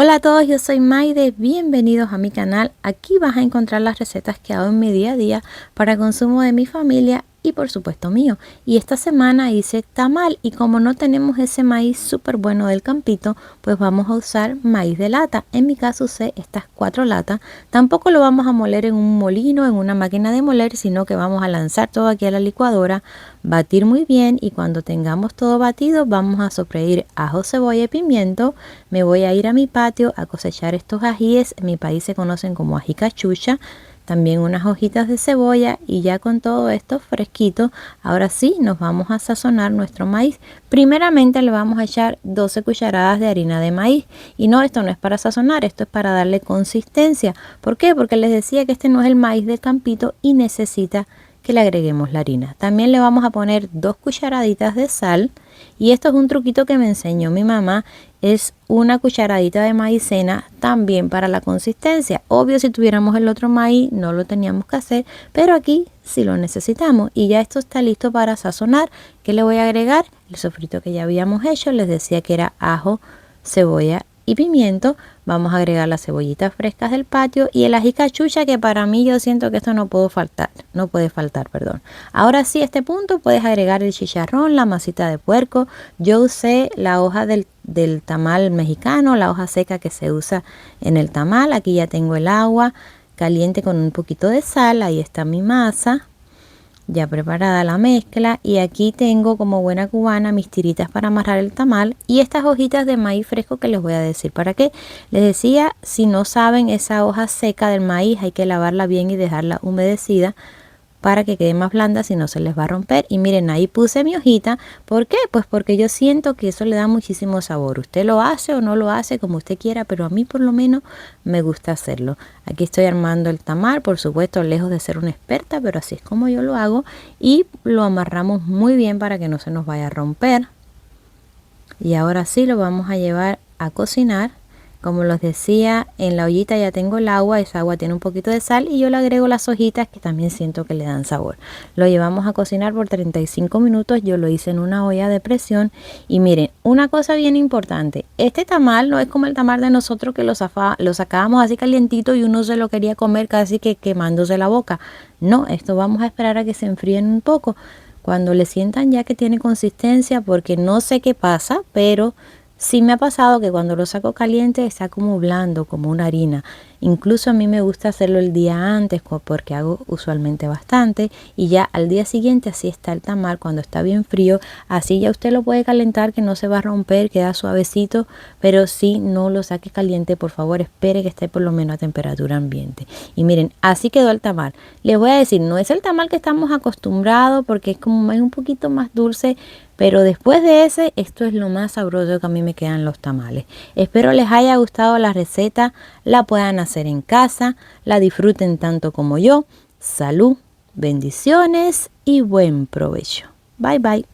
Hola a todos, yo soy Maide, bienvenidos a mi canal. Aquí vas a encontrar las recetas que hago en mi día a día para consumo de mi familia y por supuesto mío. Y esta semana hice tamal y como no tenemos ese maíz súper bueno del campito, pues vamos a usar maíz de lata. En mi caso usé estas 4 latas. Tampoco lo vamos a moler en un molino, en una máquina de moler, sino que vamos a lanzar todo aquí a la licuadora, batir muy bien y cuando tengamos todo batido vamos a sofreír ajo, cebolla y pimiento. Me voy a ir a mi patio a cosechar estos ajíes, en mi país se conocen como ají cachucha, también unas hojitas de cebolla y ya con todo esto fresquito, ahora sí nos vamos a sazonar nuestro maíz. Primeramente le vamos a echar 12 cucharadas de harina de maíz y no, esto no es para sazonar, esto es para darle consistencia. ¿Por qué? Porque les decía que este no es el maíz del campito y necesita que le agreguemos la harina. También le vamos a poner 2 cucharaditas de sal y esto es un truquito que me enseñó mi mamá, es una cucharadita de maicena también para la consistencia. Obvio, si tuviéramos el otro maíz no lo teníamos que hacer, pero aquí sí lo necesitamos y ya esto está listo para sazonar. ¿Qué le voy a agregar? El sofrito que ya habíamos hecho, les decía que era ajo, cebolla y pimiento. Vamos a agregar las cebollitas frescas del patio y el ají cachucha, que para mí yo siento que esto no puede faltar, perdón. Ahora sí, a este punto puedes agregar el chicharrón, la masita de puerco. Yo usé la hoja del tamal mexicano, la hoja seca que se usa en el tamal. Aquí ya tengo el agua caliente con un poquito de sal, ahí está mi masa ya preparada la mezcla y aquí tengo, como buena cubana, mis tiritas para amarrar el tamal y estas hojitas de maíz fresco que les voy a decir para qué. Les decía, si no saben, esa hoja seca del maíz hay que lavarla bien y dejarla humedecida para que quede más blanda, si no se les va a romper. Y miren, ahí puse mi hojita. ¿Por qué? Pues porque yo siento que eso le da muchísimo sabor. Usted lo hace o no lo hace como usted quiera, pero a mí por lo menos me gusta hacerlo. Aquí estoy armando el tamal, por supuesto lejos de ser una experta, pero así es como yo lo hago. Y lo amarramos muy bien para que no se nos vaya a romper. Y ahora sí lo vamos a llevar a cocinar. Como les decía, en la ollita ya tengo el agua, esa agua tiene un poquito de sal y yo le agrego las hojitas que también siento que le dan sabor. Lo llevamos a cocinar por 35 minutos, yo lo hice en una olla de presión y miren, una cosa bien importante, este tamal no es como el tamal de nosotros que lo sacábamos así calientito y uno se lo quería comer casi que quemándose la boca. No, esto vamos a esperar a que se enfríen un poco. Cuando le sientan ya que tiene consistencia, porque no sé qué pasa, pero sí me ha pasado que cuando lo saco caliente está como blando, como una harina. Incluso a mí me gusta hacerlo el día antes porque hago usualmente bastante y ya al día siguiente así está el tamal cuando está bien frío. Así ya usted lo puede calentar, que no se va a romper, queda suavecito, pero sí no lo saque caliente, por favor espere que esté por lo menos a temperatura ambiente. Y miren, así quedó el tamal. Les voy a decir, no es el tamal que estamos acostumbrados porque es como un poquito más dulce, pero después de ese, esto es lo más sabroso que a mí me quedan los tamales. Espero les haya gustado la receta, la puedan hacer en casa, la disfruten tanto como yo. Salud, bendiciones y buen provecho. Bye bye.